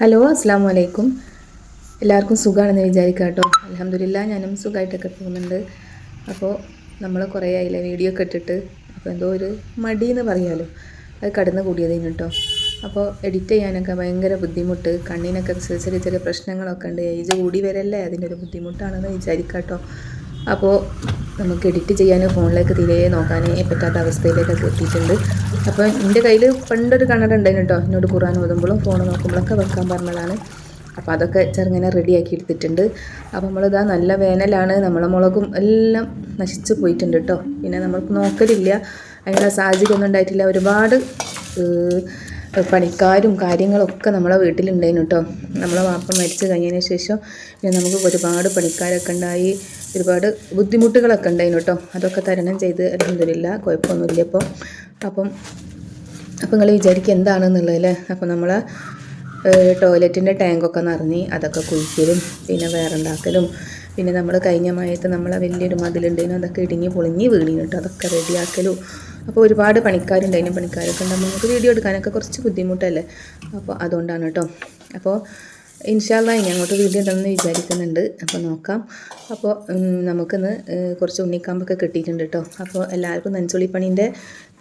Hello അസ്സാം വലൈക്കും. എല്ലാവർക്കും സുഖമാണെന്ന് വിചാരിക്കാം കേട്ടോ. അൽഹംദുലില്ലാ ഞാനും സുഖമായിട്ടൊക്കെ പോകുന്നുണ്ട്. അപ്പോൾ നമ്മൾ കുറേ ആയില്ലേ വീഡിയോ ഒക്കെ ഇട്ടിട്ട്, അപ്പോൾ എന്തോ ഒരു മടി എന്ന് പറയാമല്ലോ, അത് കടന്നു കൂടിയതേന് കേട്ടോ. അപ്പോൾ എഡിറ്റ് ചെയ്യാനൊക്കെ ഭയങ്കര ബുദ്ധിമുട്ട്, കണ്ണിനൊക്കെ ചെറിയ ചെറിയ പ്രശ്നങ്ങളൊക്കെ ഉണ്ട്. ഏജ് കൂടി വരല്ലേ, അതിൻ്റെ ഒരു ബുദ്ധിമുട്ടാണെന്ന് വിചാരിക്കാം കേട്ടോ. അപ്പോൾ നമുക്ക് എഡിറ്റ് ചെയ്യാൻ ഫോണിലേക്ക് തീരെ നോക്കാനേ പറ്റാത്ത അവസ്ഥയിലേക്കൊക്കെ എത്തിയിട്ടുണ്ട്. അപ്പോൾ എൻ്റെ കയ്യിൽ പണ്ടൊരു കണ്ണട ഉണ്ടായിരുന്നു കേട്ടോ, എന്നോട് ഖുർആൻ ഓതുമ്പോഴും ഫോൺ നോക്കുമ്പോഴൊക്കെ വെക്കാൻ പറഞ്ഞതാണ്. അപ്പോൾ അതൊക്കെ ചെറുങ്ങനെ റെഡിയാക്കി എടുത്തിട്ടുണ്ട്. അപ്പോൾ നമ്മളിതാ നല്ല വേനലാണ്, നമ്മളെ മുളകും എല്ലാം നശിച്ചു പോയിട്ടുണ്ട് കേട്ടോ. പിന്നെ നമ്മൾക്ക് നോക്കലില്ല, അതിനുള്ള സാഹചര്യമൊന്നും ഉണ്ടായിട്ടില്ല. ഒരുപാട് പണിക്കാരും കാര്യങ്ങളൊക്കെ നമ്മളെ വീട്ടിലുണ്ടായിരുന്നു കേട്ടോ. നമ്മളെ വാപ്പ മരിച്ചു കഴിഞ്ഞതിന് ശേഷം പിന്നെ നമുക്ക് ഒരുപാട് പണിക്കാരൊക്കെ ഉണ്ടായി, ഒരുപാട് ബുദ്ധിമുട്ടുകളൊക്കെ ഉണ്ടായിരുന്നു കേട്ടോ. അതൊക്കെ തരണം ചെയ്ത് അൽഹംദുലില്ലാ കുഴപ്പമൊന്നുമില്ല ഇപ്പോൾ. അപ്പം നിങ്ങൾ വിചാരിക്കുക എന്താണെന്നുള്ളതല്ലേ. അപ്പോൾ നമ്മളെ ടോയ്ലറ്റിൻ്റെ ടാങ്കൊക്കെ നിറഞ്ഞ് അതൊക്കെ കുഴിക്കലും പിന്നെ വേറെ ഉണ്ടാക്കലും, പിന്നെ നമ്മൾ കഴിഞ്ഞ മഴയത്ത് നമ്മളെ വലിയൊരു മതിലുണ്ടായിരുന്നു, അതൊക്കെ ഇടിഞ്ഞ് പൊളിഞ്ഞ് വീണിന് കേട്ടോ. അതൊക്കെ റെഡിയാക്കലും. അപ്പോൾ ഒരുപാട് പണിക്കാരുണ്ടായിരുന്നു. പണിക്കാരൊക്കെ ഉണ്ടാകുമ്പോൾ നമുക്ക് വീഡിയോ എടുക്കാനൊക്കെ കുറച്ച് ബുദ്ധിമുട്ടല്ലേ. അപ്പോൾ അതുകൊണ്ടാണ് കേട്ടോ. അപ്പോൾ ഇൻഷാ അല്ലാഹ് ഇനി അങ്ങോട്ട് വീഡിയോ ഇടണമെന്ന് വിചാരിക്കുന്നുണ്ട്. അപ്പോൾ നോക്കാം. അപ്പോൾ നമുക്കിന്ന് കുറച്ച് ഉണ്ണിക്കാമ്പൊക്കെ കിട്ടിയിട്ടുണ്ട് കേട്ടോ. അപ്പോൾ എല്ലാവർക്കും നനച്ചുള്ളിപ്പണീൻ്റെ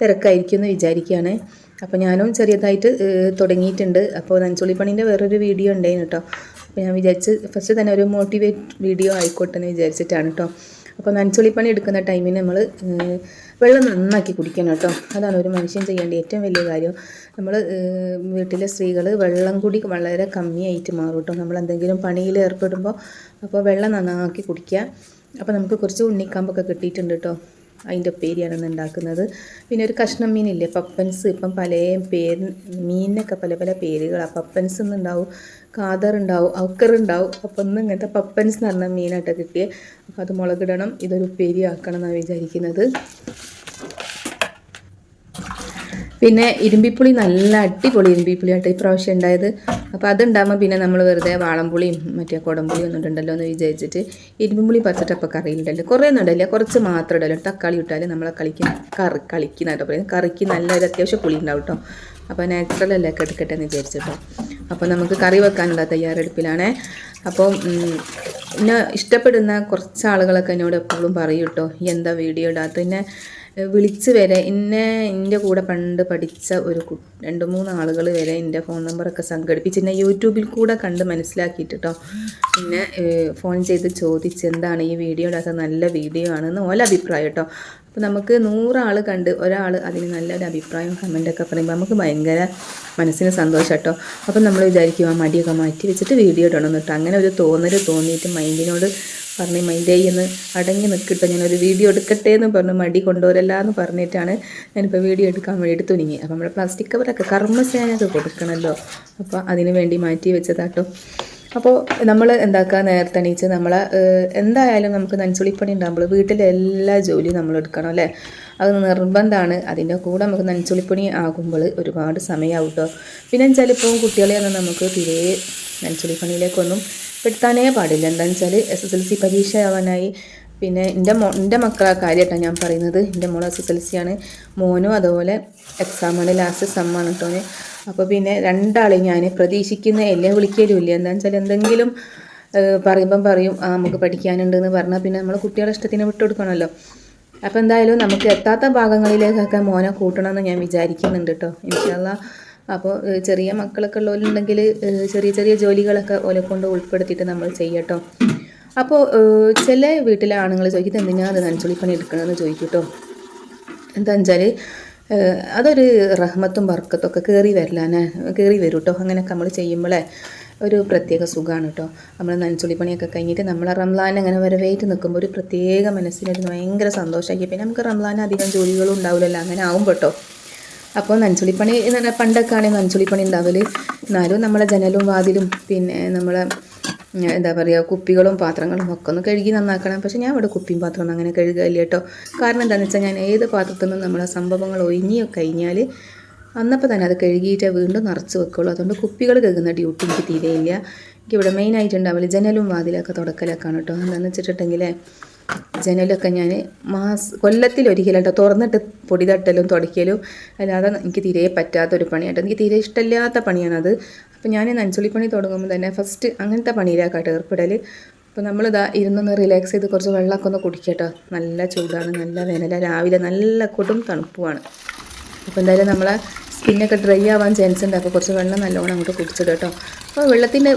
തിരക്കായിരിക്കും എന്ന് വിചാരിക്കുകയാണ്. അപ്പോൾ ഞാനും ചെറിയതായിട്ട് തുടങ്ങിയിട്ടുണ്ട്. അപ്പോൾ നനച്ചുള്ളിപ്പണീൻ്റെ വേറൊരു വീഡിയോ ഉണ്ടായിരുന്നു കേട്ടോ. അപ്പോൾ ഞാൻ വിചാരിച്ച് ഫസ്റ്റ് തന്നെ ഒരു മോട്ടിവേറ്റ് വീഡിയോ ആയിക്കോട്ടെ എന്ന് വിചാരിച്ചിട്ടാണ് കേട്ടോ. അപ്പോൾ നനച്ചുള്ളിപ്പണി എടുക്കുന്ന ടൈമിന് നമ്മൾ വെള്ളം നന്നാക്കി കുടിക്കണം കേട്ടോ. അതാണ് ഒരു മനുഷ്യൻ ചെയ്യേണ്ട ഏറ്റവും വലിയ കാര്യം. നമ്മൾ വീട്ടിലെ സ്ത്രീകൾ വെള്ളം കൂടി വളരെ കമ്മിയായിട്ട് മാറും കേട്ടോ, നമ്മൾ എന്തെങ്കിലും പണിയിൽ ഏർപ്പെടുമ്പോൾ. അപ്പോൾ വെള്ളം നന്നാക്കി കുടിക്കുക. അപ്പോൾ നമുക്ക് കുറച്ച് ഉണ്ണിക്കാമ്പൊക്കെ കിട്ടിയിട്ടുണ്ട് കേട്ടോ. അതിൻ്റെ ഉപ്പേരിയാണ് ഇന്ന് ഉണ്ടാക്കുന്നത്. പിന്നെ ഒരു കഷ്ണം മീനില്ലേ പപ്പൻസ്, ഇപ്പം പല പേര് മീനിനൊക്കെ പല പല പേരുകളാണ്. പപ്പൻസ് എന്നുണ്ടാവും, കാതറുണ്ടാവും, ഔക്കറുണ്ടാവും. അപ്പോൾ ഒന്ന് ഇങ്ങനത്തെ പപ്പൻസ് എന്ന് പറഞ്ഞ മീനായിട്ട് കിട്ടിയേ. അപ്പോൾ അത് മുളകിടണം, ഇതൊരു ഉപ്പേരി ആക്കണം എന്നാണ് വിചാരിക്കുന്നത്. പിന്നെ ഇരുമ്പിപ്പുളി നല്ല അടിപൊളി ഇരുമ്പിപ്പുളിയായിട്ട് ഇപ്രാവശ്യം ഉണ്ടായത്. അപ്പോൾ അതുണ്ടാകുമ്പോൾ പിന്നെ നമ്മൾ വെറുതെ വാളംപുളിയും മറ്റേ കുടംപുളിയും ഒന്നും ഉണ്ടല്ലോ എന്ന് വിചാരിച്ചിട്ട് ഇരുമ്പുളി പച്ചട്ടപ്പോൾ കറിയിലുണ്ടല്ലോ, കുറേ ഒന്നും ഇടയില്ല, കുറച്ച് മാത്രം ഇടല്ലോ. തക്കാളി ഇട്ടാൽ നമ്മളെ കളിക്കുന്നാട്ടോ പറയും, കറിക്ക് നല്ലൊരു അത്യാവശ്യം പുളി ഉണ്ടാവും കേട്ടോ. അപ്പോൾ നാച്ചുറൽ ഒക്കെ എടുക്കട്ടെ എന്ന് വിചാരിച്ചിട്ടോ. അപ്പോൾ നമുക്ക് കറി വെക്കാനുള്ള തയ്യാറെടുപ്പിലാണേ. അപ്പോൾ എന്നെ ഇഷ്ടപ്പെടുന്ന കുറച്ച് ആളുകളൊക്കെ എന്നോട് എപ്പോഴും പറയും കേട്ടോ, എന്താ വീഡിയോ ഇടാത്ത. പിന്നെ വിളിച്ച് വരെ എൻ്റെ കൂടെ പണ്ട് പഠിച്ച ഒരു 2-3 ആളുകൾ വരെ എൻ്റെ ഫോൺ നമ്പറൊക്കെ സംഘടിപ്പിച്ച് എന്നെ യൂട്യൂബിൽ കൂടെ കണ്ട് മനസ്സിലാക്കിയിട്ട് കേട്ടോ. പിന്നെ ഫോൺ ചെയ്ത് ചോദിച്ച് എന്താണ് ഈ വീഡിയോ ഇടാത്ത, നല്ല വീഡിയോ ആണെന്ന് ഓല അഭിപ്രായം കേട്ടോ. അപ്പോൾ നമുക്ക് 100 ആൾ കണ്ട് ഒരാൾ അതിന് നല്ലൊരു അഭിപ്രായം കമൻറ്റൊക്കെ പറയുമ്പോൾ നമുക്ക് ഭയങ്കര മനസ്സിന് സന്തോഷം കേട്ടോ. അപ്പം നമ്മൾ വിചാരിക്കും ആ മടിയൊക്കെ മാറ്റി വെച്ചിട്ട് വീഡിയോ ഇടണം എന്നിട്ട്. അങ്ങനെ ഒരു തോന്നിയിട്ട് മൈൻഡിനോട് പറഞ്ഞ് മൈൻഡ് ചെയ്യുന്ന അടങ്ങി നിൽക്കട്ടെ, ഞാനൊരു വീഡിയോ എടുക്കട്ടെ എന്ന് പറഞ്ഞ് മടി കൊണ്ടുവരല്ല എന്ന് പറഞ്ഞിട്ടാണ് ഞാനിപ്പോൾ വീഡിയോ എടുക്കാൻ വേണ്ടിയിട്ട് തുനിങ്ങി. അപ്പോൾ നമ്മുടെ പ്ലാസ്റ്റിക് കവറൊക്കെ കർമ്മസേനയൊക്കെ കൊടുക്കണമല്ലോ, അപ്പോൾ അതിന് വേണ്ടി മാറ്റി വെച്ചതാട്ടോ. അപ്പോൾ നമ്മൾ എന്താക്കുക, നേരത്തെ എണീച്ച് നമ്മളെ എന്തായാലും നമുക്ക് നനച്ചുള്ളിപ്പണി ഉണ്ടാകുമ്പോൾ വീട്ടിലെ എല്ലാ ജോലിയും നമ്മൾ എടുക്കണം അല്ലേ, അത് നിർബന്ധമാണ്. അതിൻ്റെ കൂടെ നമുക്ക് നനച്ചുള്ളിപ്പണി ആകുമ്പോൾ ഒരുപാട് സമയമാവും കേട്ടോ. പിന്നെ വെച്ചാൽ ഇപ്പോൾ കുട്ടികളെയൊന്നും നമുക്ക് തീരെ നനച്ചുള്ളിപ്പണിയിലേക്കൊന്നും പെടുത്താനേ പാടില്ല. എന്താണെന്ന് വെച്ചാൽ SSLC പരീക്ഷ ആവാനായി. പിന്നെ എൻ്റെ മക്കളെ കാര്യമായിട്ടാണ് ഞാൻ പറയുന്നത്. എൻ്റെ മോൾ SSLC ആണ്, മോനും അതുപോലെ എക്സാമാണ്, ലാസ്റ്റ് സെമ്മാണ് കേട്ടോ. അപ്പോൾ പിന്നെ രണ്ടാളെയും ഞാൻ പ്രതീക്ഷിക്കുന്ന എല്ലാം വിളിക്കലും ഇല്ല. എന്താണെന്ന് വെച്ചാൽ എന്തെങ്കിലും പറയുമ്പം പറയും നമുക്ക് പഠിക്കാനുണ്ടെന്ന് പറഞ്ഞാൽ പിന്നെ നമ്മൾ കുട്ടികളുടെ ഇഷ്ടത്തിന് വിട്ടുകൊടുക്കണമല്ലോ. അപ്പോൾ എന്തായാലും നമുക്ക് എത്താത്ത ഭാഗങ്ങളിലേക്കൊക്കെ മോനെ കൂട്ടണമെന്ന് ഞാൻ വിചാരിക്കുന്നുണ്ട് കേട്ടോ, ഇൻഷാ അല്ലാഹ്. അപ്പോൾ ചെറിയ മക്കളൊക്കെ ഉള്ളവരുണ്ടെങ്കിൽ ചെറിയ ജോലികളൊക്കെ ഓലെ കൊണ്ട് ഉൾപ്പെടുത്തിയിട്ട് നമ്മൾ ചെയ്യട്ടോ. അപ്പോൾ ചില വീട്ടിലെ ആണുങ്ങൾ ചോദിക്കും എന്തിനാ അത് നനച്ചുള്ളിപ്പണി എടുക്കണമെന്ന് ചോദിക്കും കേട്ടോ. എന്താണെന്ന് വെച്ചാൽ അതൊരു റഹ്മത്തും ബർക്കത്തൊക്കെ കയറി വരും കേട്ടോ. അങ്ങനെയൊക്കെ നമ്മൾ ചെയ്യുമ്പോഴേ ഒരു പ്രത്യേക സുഖമാണ് കേട്ടോ. നമ്മൾ നനച്ചുള്ളിപ്പണിയൊക്കെ കഴിഞ്ഞിട്ട് നമ്മൾ റംലാൻ അങ്ങനെ വരവേറ്റ് നിൽക്കുമ്പോൾ ഒരു പ്രത്യേക മനസ്സിനൊരു ഭയങ്കര സന്തോഷമാക്കി. പിന്നെ നമുക്ക് റംലാൻ അധികം ജോലികളും ഉണ്ടാവില്ലല്ലോ, അങ്ങനെ ആവുമ്പോൾ കേട്ടോ. അപ്പോൾ നനച്ചുള്ളിപ്പണി എന്ന് പറഞ്ഞാൽ പണ്ടൊക്കെ ആണെങ്കിൽ നനച്ചുള്ളിപ്പണി ഉണ്ടാവൽ, എന്നാലും നമ്മളെ ജനലും വാതിലും പിന്നെ നമ്മളെ എന്താ പറയുക കുപ്പികളും പാത്രങ്ങളും ഒക്കെ ഒന്ന് കഴുകി നന്നാക്കണം. പക്ഷേ ഞാൻ ഇവിടെ കുപ്പിയും പാത്രമൊന്നും അങ്ങനെ കഴുകുകയില്ല കേട്ടോ. കാരണം എന്താണെന്ന് വെച്ചാൽ ഞാൻ ഏത് പാത്രത്തിൽ നിന്നും നമ്മളെ സംഭവങ്ങൾ ഒഴിഞ്ഞ് കഴിഞ്ഞാൽ അന്നപ്പോൾ തന്നെ അത് കഴുകിയിട്ട് വീണ്ടും നിറച്ച് വെക്കുള്ളൂ. അതുകൊണ്ട് കുപ്പികൾ കഴുകുന്ന ഡ്യൂട്ടി എനിക്ക് തീരെയില്ല. എനിക്കിവിടെ മെയിനായിട്ടുണ്ടാവില്ല ജനലും വാതിലൊക്കെ തുടക്കലൊക്കെയാണ് കേട്ടോ. എന്താണെന്ന് വെച്ചിട്ടുണ്ടെങ്കിൽ ജനലൊക്കെ ഞാൻ കൊല്ലത്തിലൊരിക്കലാട്ടോ തുറന്നിട്ട് പൊടി തട്ടലും തുടയ്ക്കലും അല്ലാതെ എനിക്ക് തീരെ പറ്റാത്തൊരു പണിയാട്ടോ. എനിക്ക് തീരെ ഇഷ്ടമില്ലാത്ത പണിയാണത്. അപ്പോൾ ഞാൻ നനച്ചുള്ളിപ്പണി തുടങ്ങുമ്പോൾ തന്നെ ഫസ്റ്റ് അങ്ങനത്തെ പണിയിലാക്കാട്ടോ ഏർപ്പെടൽ. അപ്പോൾ നമ്മളിതാ ഇരുന്നൊന്ന് റിലാക്സ് ചെയ്ത് കുറച്ച് വെള്ളമൊക്കെ ഒന്ന് കുടിക്കട്ടോ. നല്ല ചൂടാണ്, നല്ല വേനല, രാവിലെ നല്ല കൊടും തണുപ്പുമാണ്. അപ്പോൾ എന്തായാലും നമ്മളെ സ്കിന്നൊക്കെ ഡ്രൈ ആവാൻ ചാൻസ് ഉണ്ട്. അപ്പോൾ കുറച്ച് വെള്ളം നല്ലോണം അങ്ങോട്ട് കുടിച്ചത് കേട്ടോ. അപ്പോൾ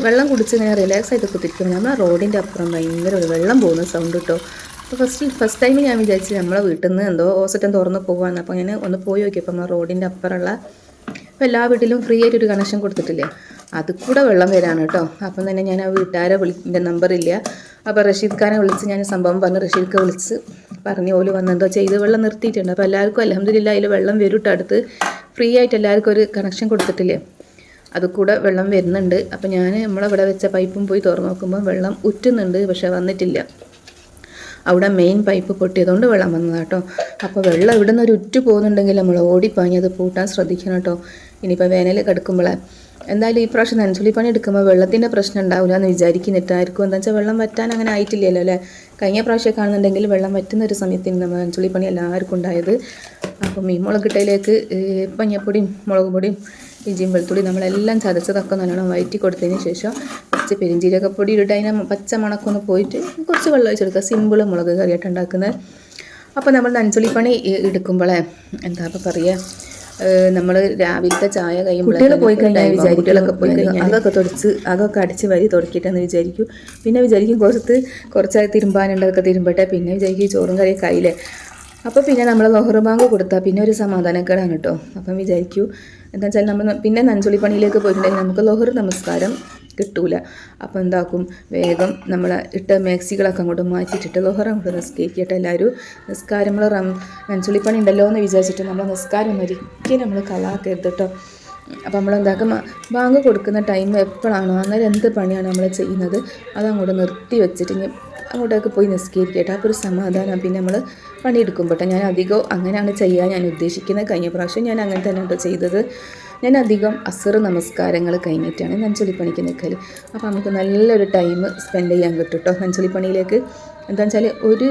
വെള്ളം കുടിച്ച് ഇങ്ങനെ റിലാക്സ് ആയിട്ട് കുത്തിരിക്കും. നമ്മൾ റോഡിൻ്റെ അപ്പുറം ഭയങ്കര ഒരു വെള്ളം പോകുന്ന സൗണ്ട് കേട്ടോ. അപ്പോൾ ഫസ്റ്റ് ടൈം ഞാൻ വിചാരിച്ചു നമ്മളെ വീട്ടിൽ നിന്ന് എന്തോ ഓസറ്റം തുറന്ന് പോകാമെന്ന്. അപ്പോൾ ഞാൻ ഒന്ന് പോയി നോക്കിയപ്പോൾ നമ്മൾ റോഡിൻ്റെ അപ്പുറമുള്ള ഇപ്പോൾ എല്ലാ വീട്ടിലും ഫ്രീ ആയിട്ടൊരു കണക്ഷൻ കൊടുത്തിട്ടില്ലേ, അത് കൂടെ വെള്ളം വരാണ് കേട്ടോ. അപ്പം തന്നെ ഞാൻ ആ വീട്ടുകാരെ എൻ്റെ നമ്പറില്ല. അപ്പോൾ റഷീദ് ഖാനെ വിളിച്ച് ഞാൻ സംഭവം പറഞ്ഞ് റഷീദ്ക്ക് വിളിച്ച് പറഞ്ഞ് ഓല് വന്നെന്തോ ചെയ്ത് വെള്ളം നിർത്തിയിട്ടുണ്ട്. അപ്പോൾ എല്ലാവർക്കും അൽഹംദുലില്ലാ അതിൽ വെള്ളം വരും കേട്ടോ. അടുത്ത് ഫ്രീ ആയിട്ട് എല്ലാവർക്കും ഒരു കണക്ഷൻ കൊടുത്തിട്ടില്ലേ, അത് കൂടെ വെള്ളം വരുന്നുണ്ട്. അപ്പോൾ ഞാൻ നമ്മളിവിടെ വെച്ച പൈപ്പും പോയി തുറന്ന് നോക്കുമ്പോൾ വെള്ളം ഉറ്റുന്നുണ്ട്, പക്ഷേ വന്നിട്ടില്ല. അവിടെ മെയിൻ പൈപ്പ് പൊട്ടിയതുകൊണ്ട് വെള്ളം വന്നതാട്ടോ. അപ്പോൾ വെള്ളം ഇവിടെ നിന്ന് ഒരു ഉറ്റു പോകുന്നുണ്ടെങ്കിൽ നമ്മൾ ഓടിപ്പാഞ്ഞ് അത് പൂട്ടാൻ ശ്രദ്ധിക്കണം കേട്ടോ. ഇനിയിപ്പോൾ വേനൽ കിടക്കുമ്പോഴേ എന്തായാലും ഈ പ്രാവശ്യം നനച്ചുള്ളിപ്പണി എടുക്കുമ്പോൾ വെള്ളത്തിൻ്റെ പ്രശ്നം ഉണ്ടാവില്ല എന്ന് വിചാരിക്കുന്നിട്ടായിരിക്കും. എന്താ വെച്ചാൽ വെള്ളം വറ്റാൻ അങ്ങനെ ആയിട്ടില്ലല്ലോ അല്ലേ. കഴിഞ്ഞ പ്രാവശ്യം കാണുന്നുണ്ടെങ്കിൽ വെള്ളം വറ്റുന്ന ഒരു സമയത്തിന് നമ്മൾ നനച്ചുള്ളിപ്പണി എല്ലാവർക്കും ഉണ്ടായത്. അപ്പം ഈ മുളകിട്ടയിലേക്ക് മഞ്ഞപ്പൊടിയും മുളക് പൊടിയും ഇഞ്ചിയും വെളുത്തുള്ളി നമ്മളെല്ലാം ചതച്ചതൊക്കെ നല്ലോണം വയറ്റി കൊടുത്തതിന് ശേഷം കുറച്ച് പെരിഞ്ചീരകപ്പൊടി ഇട്ടിട്ട് അതിനെ പച്ച മണക്കൊന്ന് പോയിട്ട് കുറച്ച് വെള്ളം ഒഴിച്ചെടുക്കുക. സിമ്പിൾ മുളക് കറിയായിട്ട് ഉണ്ടാക്കുന്നത്. അപ്പോൾ നമ്മൾ നനച്ചുള്ളിപ്പണി എടുക്കുമ്പോഴേ എന്താ ഇപ്പോൾ പറയുക, നമ്മൾ രാവിലത്തെ ചായ കഴിയുമ്പോൾ കുട്ടികൾ പോയി കഴിഞ്ഞാൽ കുട്ടികളൊക്കെ പോയി കഴിഞ്ഞാൽ അതൊക്കെ അടിച്ച് വരി തുടക്കിയിട്ടെന്ന് വിചാരിക്കും. പിന്നെ വിചാരിക്കും കുറച്ച് തിരുമ്പാനുണ്ട്, അതൊക്കെ തിരുമ്പട്ടെ. പിന്നെ വിചാരിക്കും ചോറും കറിയൊക്കെ ആയില്ലേ. അപ്പോൾ പിന്നെ നമ്മൾ ലോഹർ ബാങ്ക് കൊടുത്താൽ പിന്നെ ഒരു സമാധാനക്കേടാണ് കേട്ടോ. അപ്പം വിചാരിക്കൂ എന്താ വെച്ചാൽ നമ്മൾ പിന്നെ നനച്ചുള്ളിപ്പണിയിലേക്ക് പോയിട്ടുണ്ടെങ്കിൽ നമുക്ക് ലോഹർ നമസ്കാരം കിട്ടൂല. അപ്പോൾ എന്താക്കും, വേഗം നമ്മൾ ഇട്ട മാക്സികളൊക്കെ അങ്ങോട്ട് മാറ്റിയിട്ടിട്ട് ലോഹർ അങ്ങോട്ട് നിസ്കരിക്കട്ടെ എല്ലാവരും. നിസ്കാരം നമ്മൾ നനച്ചുള്ളിപ്പണി ഉണ്ടല്ലോ എന്ന് വിചാരിച്ചിട്ട് നമ്മൾ നിസ്കാരം ഒരിക്കലും നമ്മൾ കളാക്കരുത് കേട്ടോ. അപ്പോൾ നമ്മളെന്താക്കും, ബാങ്ക് കൊടുക്കുന്ന ടൈം എപ്പോഴാണോ അന്നേരം എന്ത് പണിയാണ് നമ്മൾ ചെയ്യുന്നത് അതങ്ങോട്ട് നിർത്തി വെച്ചിട്ട് ഇനി അങ്ങോട്ടേക്ക് പോയി നിസ്കരിക്കട്ടെ. അപ്പോൾ ഒരു സമാധാനം. പിന്നെ നമ്മൾ പണിയെടുക്കുമ്പോട്ടെ ഞാൻ അധികം അങ്ങനെയാണ് ചെയ്യാൻ ഞാൻ ഉദ്ദേശിക്കുന്നത്. കഴിഞ്ഞ പ്രാവശ്യം ഞാൻ അങ്ങനെ തന്നെ കേട്ടോ ചെയ്തത്. ഞാൻ അധികം അസർ നമസ്കാരങ്ങൾ കഴിഞ്ഞിട്ടാണ് നനച്ചുള്ളിപ്പണിക്ക് നിൽക്കൽ. അപ്പോൾ നമുക്ക് നല്ലൊരു ടൈം സ്പെൻഡ് ചെയ്യാൻ കിട്ടും കേട്ടോ നനച്ചുള്ളിപ്പണിയിലേക്ക്. എന്താണെന്ന് വെച്ചാൽ ഒരു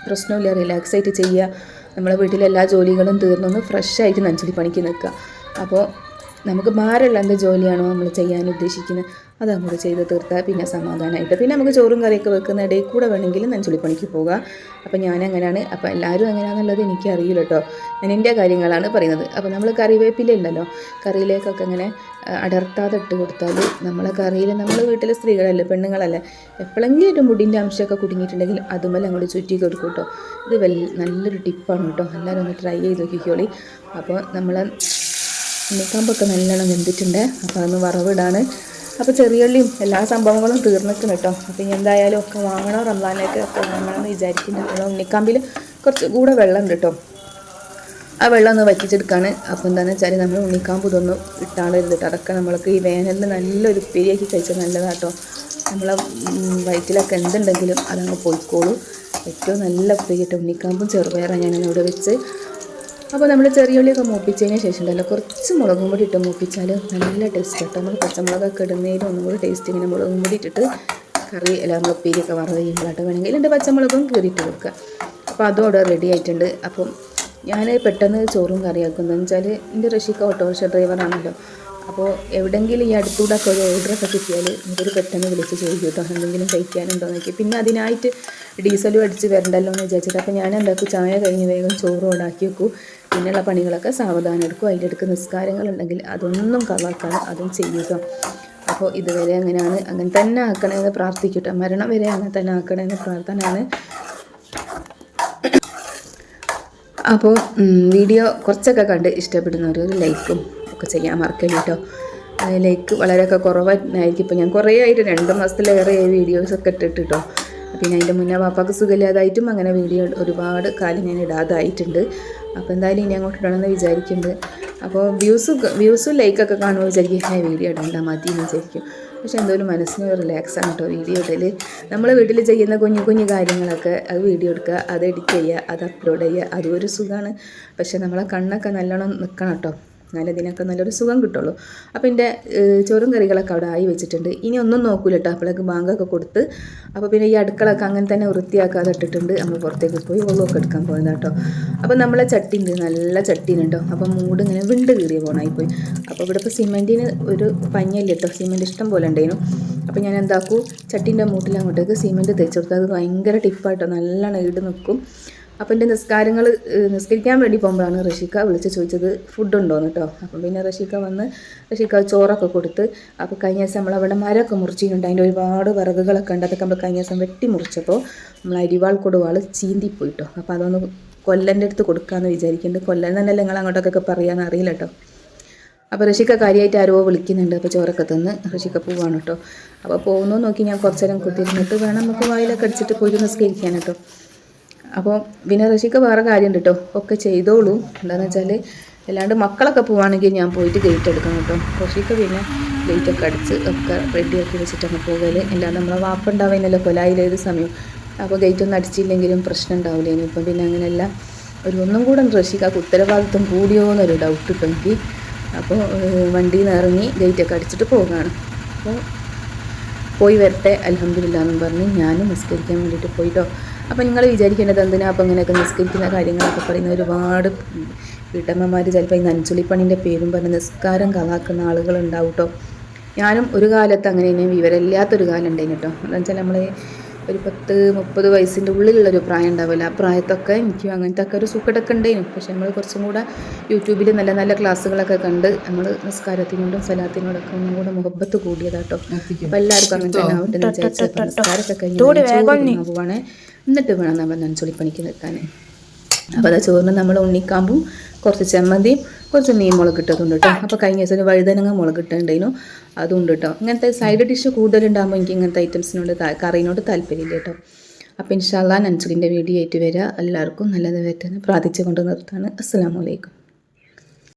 പ്രശ്നമില്ല, റിലാക്സ് ആയിട്ട് ചെയ്യുക. നമ്മളെ വീട്ടിലെ എല്ലാ ജോലികളും തീർന്നൊന്ന് ഫ്രഷ് ആയിട്ട് നനച്ചുള്ളിപ്പണിക്ക് നിൽക്കുക. അപ്പോൾ നമുക്ക് ഭാരമുള്ള എന്ത് ജോലിയാണോ നമ്മൾ ചെയ്യാൻ ഉദ്ദേശിക്കുന്നത് അതങ്ങോട്ട് ചെയ്ത് തീർത്താൽ പിന്നെ സമാധാനമായിട്ട് പിന്നെ നമുക്ക് ചോറും കറിയൊക്കെ വെക്കുന്ന ഇടയിൽ കൂടെ വേണമെങ്കിൽ നനച്ചുള്ളിപ്പണിക്ക് പോകുക. അപ്പോൾ ഞാനങ്ങനെയാണ്. അപ്പോൾ എല്ലാവരും അങ്ങനെയാണെന്നുള്ളത് എനിക്കറിയില്ല കേട്ടോ. ഞാൻ എൻ്റെ കാര്യങ്ങളാണ് പറയുന്നത്. അപ്പോൾ നമ്മൾ കറിവേപ്പില ഉണ്ടല്ലോ, കറിയിലേക്കൊക്കെ ഇങ്ങനെ അടർത്താതെ ഇട്ട് കൊടുത്താൽ നമ്മളെ കറിയിൽ നമ്മൾ വീട്ടിലെ സ്ത്രീകളല്ലേ പെണ്ണുങ്ങളല്ലേ എപ്പോഴെങ്കിലും ഒരു മുടിൻ്റെ അംശമൊക്കെ കുടുങ്ങിയിട്ടുണ്ടെങ്കിൽ അതുമല്ല അങ്ങോട്ട് ചുറ്റി കൊടുക്കും കേട്ടോ. ഇത് നല്ലൊരു ടിപ്പാണ് കേട്ടോ. എല്ലാവരും ഒന്ന് ട്രൈ ചെയ്ത് നോക്കിക്കോളി. അപ്പോൾ നമ്മൾ ഉണ്ണിക്കാമ്പൊക്കെ നല്ലോണം വെന്തിട്ടുണ്ട്. അപ്പോൾ അതൊന്ന് വറവിടാണ്. അപ്പോൾ ചെറിയുള്ളിയും എല്ലാ സംഭവങ്ങളും തീർന്നിട്ടുണ്ട് കേട്ടോ. അപ്പോൾ ഇനി എന്തായാലും ഒക്കെ വാങ്ങണം, റംസാനിലേക്ക് ഒക്കെ വാങ്ങണമെന്ന് വിചാരിക്കുന്നുണ്ട്. ഉണ്ണിക്കാമ്പിൽ കുറച്ച് കൂടെ വെള്ളം ഉണ്ട് കേട്ടോ. ആ വെള്ളം ഒന്ന് വറ്റിച്ചെടുക്കുകയാണ്. അപ്പോൾ എന്താണെന്ന് വെച്ചാൽ നമ്മൾ ഉണ്ണിക്കാമ്പ് ഇതൊന്നും ഇട്ടാളരുത് കേട്ടോ. അതൊക്കെ നമ്മൾക്ക് ഈ വേനലിൽ നല്ലൊരു ഉപ്പേരിയാക്കി കഴിച്ചാൽ നല്ലതാണ് കേട്ടോ. നമ്മളെ വയറ്റിലൊക്കെ എന്തുണ്ടെങ്കിലും അതങ്ങ് പോയിക്കോളൂ. ഏറ്റവും നല്ല ഉപ്പേരി കേട്ടോ. ഉണ്ണിക്കാമ്പും ചെറുപയറാണ് ഞാനിവിടെ വെച്ച്. അപ്പോൾ നമ്മൾ ചെറിയുള്ളിയൊക്കെ മൂപ്പിച്ചതിന് ശേഷം ഉണ്ടല്ലോ കുറച്ച് മുളകും പൊടി ഇട്ട് മൂപ്പിച്ചാൽ നല്ല ടേസ്റ്റ് കേട്ടോ. നമ്മൾ പച്ചമുളകൊക്കെ ഇടുന്നതിലും ഒന്നും കൂടി ടേസ്റ്റ് ഇങ്ങനെ മുളകും പൊടി ഇട്ടിട്ട് കറി എല്ലാം നമ്മൾ ഉപ്പേരിയൊക്കെ വറവ് ചെയ്യുമ്പോഴായിട്ട് വേണമെങ്കിൽ എൻ്റെ പച്ചമുളകും കീറിയിട്ട് കൊടുക്കുക. അപ്പോൾ അതും അവിടെ റെഡി ആയിട്ടുണ്ട്. അപ്പം ഞാൻ പെട്ടെന്ന് ചോറും കറിയാക്കുന്നതെന്ന് വെച്ചാൽ എൻ്റെ റഷീക്ക് ഓട്ടോറിക്ഷ ഡ്രൈവറാണല്ലോ. അപ്പോൾ എവിടെയെങ്കിലും ഈ അടുത്തൂടെ ഒക്കെ ഒരു ഓർഡറൊക്കെ കിട്ടിയാൽ ഇതൊരു പെട്ടെന്ന് വിളിച്ച് ചോദിക്കും കേട്ടോ എന്തെങ്കിലും കഴിക്കാനുണ്ടോ എന്നൊക്കെ. പിന്നെ അതിനായിട്ട് ഡീസലും അടിച്ച് വരണ്ടല്ലോ എന്ന് വിചാരിച്ചിട്ട് അപ്പോൾ ഞാൻ എന്താക്കും, ചായ കഴിഞ്ഞ് വേഗം ചോറും ഉണ്ടാക്കി വെക്കും. പിന്നെയുള്ള പണികളൊക്കെ സാവധാനം എടുക്കും. അതിൻ്റെ അടുക്ക് നിസ്കാരങ്ങളുണ്ടെങ്കിൽ അതൊന്നും കളാക്കാൻ അതും ചെയ്യുക. അപ്പോൾ ഇതുവരെ അങ്ങനെയാണ്, അങ്ങനെ തന്നെ ആക്കണമെന്ന് പ്രാർത്ഥിക്കട്ടെ. മരണം വരെ അങ്ങനെ തന്നെ ആക്കണമെന്ന് പ്രാർത്ഥനയാണ്. അപ്പോൾ വീഡിയോ കുറച്ചൊക്കെ കണ്ട് ഇഷ്ടപ്പെടുന്നവർ ഒരു ലൈക്കും ഒക്കെ ചെയ്യാൻ മറക്കല്ല കേട്ടോ. ലൈക്ക് വളരെയൊക്കെ കുറവായിരിക്കും. ഇപ്പോൾ ഞാൻ കുറേ ആയിട്ട് 2 മാസത്തിലേറെ വീഡിയോസൊക്കെ ഇട്ടിട്ട് കേട്ടോ. പിന്നെ അതിൻ്റെ മുന്നേ വാപ്പാക്ക് സുഖമില്ലാതായിട്ടും അങ്ങനെ വീഡിയോ ഒരുപാട് കാലം ഞാൻ ഇടാതായിട്ടുണ്ട്. അപ്പോൾ എന്തായാലും ഇനി അങ്ങോട്ട് ഇടണമെന്ന് വിചാരിക്കുന്നുണ്ട്. അപ്പോൾ വ്യൂസും ലൈക്കൊക്കെ കാണുമ്പോൾ വിചാരിക്കും വീഡിയോ ഇടണ്ട മതി എന്ന് വിചാരിക്കും. പക്ഷെ എന്തോലും മനസ്സിന് റിലാക്സാണ് കേട്ടോ വീഡിയോ ഇടൽ. നമ്മൾ വീട്ടിൽ ചെയ്യുന്ന കുഞ്ഞു കുഞ്ഞു കാര്യങ്ങളൊക്കെ അത് വീഡിയോ എടുക്കുക, അത് എഡിറ്റ് ചെയ്യുക, അത് അപ്ലോഡ് ചെയ്യുക, അതും ഒരു സുഖമാണ്. പക്ഷെ നമ്മളെ കണ്ണൊക്കെ നല്ലോണം നിൽക്കണം കേട്ടോ. എന്നാലും ഇതിനൊക്കെ നല്ലൊരു സുഖം കിട്ടുള്ളൂ. അപ്പോൾ എൻ്റെ ചോറും കറികളൊക്കെ അവിടെ ആയി വെച്ചിട്ടുണ്ട്. ഇനി ഒന്നും നോക്കൂല കേട്ടോ. അപ്പോഴേക്ക് ബാങ്കൊക്കെ കൊടുത്ത് അപ്പോൾ പിന്നെ ഈ അടുക്കളൊക്കെ അങ്ങനെ തന്നെ വൃത്തിയാക്കാതെ ഇട്ടിട്ടുണ്ട്. നമ്മൾ പുറത്തേക്ക് പോയി വെള്ളമൊക്കെ എടുക്കാൻ പോയത് കേട്ടോ. അപ്പോൾ നമ്മളെ ചട്ടി ഉണ്ട്, നല്ല ചട്ടീന് കേട്ടോ. അപ്പോൾ മൂട് ഇങ്ങനെ വിണ്ട് കീറിയ പോണായിപ്പോയി. അപ്പോൾ ഇവിടെ ഇപ്പോൾ സിമെൻറ്റിന് ഒരു പഞ്ഞല്ലേ കേട്ടോ, സിമെൻറ്റ് ഇഷ്ടം പോലെ ഉണ്ടായിരുന്നു. അപ്പോൾ ഞാൻ എന്താക്കൂ, ചട്ടീൻ്റെ മൂട്ടിൽ അങ്ങോട്ടേക്ക് സിമെൻറ്റ് തേച്ച് കൊടുത്തു. അത് ഭയങ്കര ടിപ്പായിട്ടോ, നല്ലോണം ഈട് നിൽക്കും. അപ്പോൾ എൻ്റെ നിസ്കരിക്കാൻ വേണ്ടി പോകുമ്പോഴാണ് റഷീക്ക വിളിച്ച് ചോദിച്ചത് ഫുഡ് ഉണ്ടോയെന്ന് കേട്ടോ. അപ്പം പിന്നെ റഷീക്ക വന്ന് റഷീക്ക ചോറൊക്കെ കൊടുത്ത്. അപ്പോൾ കഴിഞ്ഞ ദിവസം നമ്മളവിടെ മരമൊക്കെ മുറിച്ചിട്ടുണ്ട്, അതിൻ്റെ ഒരുപാട് വിറകുകളൊക്കെ ഉണ്ട്. അതൊക്കെ നമ്മൾ കഴിഞ്ഞ ദിവസം വെട്ടി മുറിച്ചപ്പോൾ നമ്മൾ അരിവാൾ കൊടുവാൾ ചീന്തിപ്പോയിട്ടോ. അപ്പോൾ അതൊന്ന് കൊല്ലൻ്റെ അടുത്ത് കൊടുക്കാമെന്ന് വിചാരിക്കുന്നുണ്ട്. കൊല്ലൻ തന്നെയല്ലേ നിങ്ങൾ അങ്ങോട്ടൊക്കെ പറയാമെന്ന് അറിയില്ല കേട്ടോ. അപ്പോൾ റഷീക്ക കാര്യമായിട്ട് ആരോ വിളിക്കുന്നുണ്ട്. അപ്പോൾ ചോറൊക്കെ തിന്ന് റഷീക്ക പോവാണ് കേട്ടോ. അപ്പോൾ പോകുന്നു നോക്കി ഞാൻ കുറച്ച് നേരം കുത്തിയിരുന്നിട്ട് വേണം നമുക്ക് വായിലൊക്കെ അടിച്ചിട്ട് പോയി നിസ്കരിക്കാൻ കേട്ടോ. അപ്പോൾ പിന്നെ റഷീക്ക വേറെ കാര്യമുണ്ട് കേട്ടോ, ഒക്കെ ചെയ്തോളൂ. എന്താണെന്ന് വെച്ചാൽ അല്ലാണ്ട് മക്കളൊക്കെ പോവുകയാണെങ്കിൽ ഞാൻ പോയിട്ട് ഗേറ്റ് എടുക്കണം കേട്ടോ. റഷീക്ക പിന്നെ ഗേറ്റൊക്കെ അടിച്ച് ഒക്കെ റെഡിയാക്കി വെച്ചിട്ടാണ് പോകൽ. അല്ലാണ്ട് നമ്മളെ വാപ്പുണ്ടാവുന്നല്ലോ കൊലായിലേത് സമയം. അപ്പോൾ ഗേറ്റൊന്നും അടിച്ചില്ലെങ്കിലും പ്രശ്നം ഉണ്ടാവില്ല. ഇനിയിപ്പം പിന്നെ അങ്ങനെയല്ല, ഒന്നും കൂടെ റഷീക്കാക്ക് ഉത്തരവാദിത്വം കൂടിയോ എന്നൊരു ഡൗട്ട് കിട്ടും എനിക്ക്. അപ്പോൾ വണ്ടിയിൽ നിന്ന് ഇറങ്ങി ഗേറ്റൊക്കെ അടിച്ചിട്ട് പോവുകയാണ്. അപ്പോൾ പോയി വരട്ടെ അൽഹംദുലില്ലാ എന്നും പറഞ്ഞ് ഞാനും നിസ്കരിക്കാൻ വേണ്ടിയിട്ട് പോയിട്ടോ. അപ്പോൾ നിങ്ങൾ വിചാരിക്കേണ്ടത് എന്തിനാ അപ്പോൾ ഇങ്ങനെയൊക്കെ നിസ്കരിക്കുന്ന കാര്യങ്ങളൊക്കെ പറയുന്ന ഒരുപാട് വീട്ടമ്മമാർ ചിലപ്പോൾ ഈ നനച്ചുള്ളിപ്പണിൻ്റെ പേരും പറഞ്ഞ് നിസ്കാരം കളാക്കുന്ന ആളുകളുണ്ടാവും കേട്ടോ. ഞാനും ഒരു കാലത്ത് അങ്ങനെ തന്നെ വിവരമില്ലാത്തൊരു കാലം ഉണ്ടായിരുന്നു കേട്ടോ. എന്താണെന്ന് വെച്ചാൽ നമ്മൾ ഒരു 10-30 വയസ്സിൻ്റെ ഉള്ളിലുള്ളൊരു പ്രായം ഉണ്ടാവില്ല. ആ പ്രായത്തൊക്കെ എനിക്കും അങ്ങനത്തെ ഒക്കെ ഒരു സുഖടൊക്കെ ഉണ്ടായിരുന്നു. പക്ഷെ നമ്മൾ കുറച്ചും കൂടെ യൂട്യൂബിൽ നല്ല നല്ല ക്ലാസ്സുകളൊക്കെ കണ്ട് നമ്മൾ നിസ്കാരത്തിനോടും സലാത്തിനോടൊക്കെ ഒന്നും കൂടെ മുഹബത്ത് കൂടിയതാട്ടോ. അപ്പോൾ എല്ലാവർക്കും അങ്ങനെ തന്നെ ആവട്ടെ എന്ന് വിചാരിച്ചപ്പോൾ നിസ്കാരമൊക്കെ കഴിഞ്ഞ് പോവാണേ. എന്നിട്ട് വേണം നമ്മൾ നനച്ചുള്ളിപ്പണിക്ക് നിൽക്കാൻ. അപ്പോൾ അത് ചോറിന് നമ്മൾ ഉണ്ണിക്കാമ്പും കുറച്ച് ചമ്മന്തിയും കുറച്ച് മീൻ മുളക് ഇട്ടതുണ്ട് കേട്ടോ. അപ്പോൾ കഴിഞ്ഞ ദിവസം വഴുതനങ്ങ മുളക് ഇട്ടുണ്ടായിരുന്നു, അതുണ്ട് കേട്ടോ. ഇങ്ങനത്തെ സൈഡ് ഡിഷ് കൂടുതലുണ്ടാകുമ്പോൾ എനിക്ക് ഇങ്ങനത്തെ ഐറ്റംസിനോട് കറീനോട് താല്പര്യമില്ല കേട്ടോ. അപ്പോൾ ഇൻഷാ അല്ലാഹ് നൻസുലിൻ്റെ വീഡിയോ ആയിട്ട് വരിക. എല്ലാവർക്കും നല്ലത് വരട്ടെന്ന് പ്രാർത്ഥിച്ചു കൊണ്ട് നിർത്താണ്. അസ്സലാമു അലൈക്കും.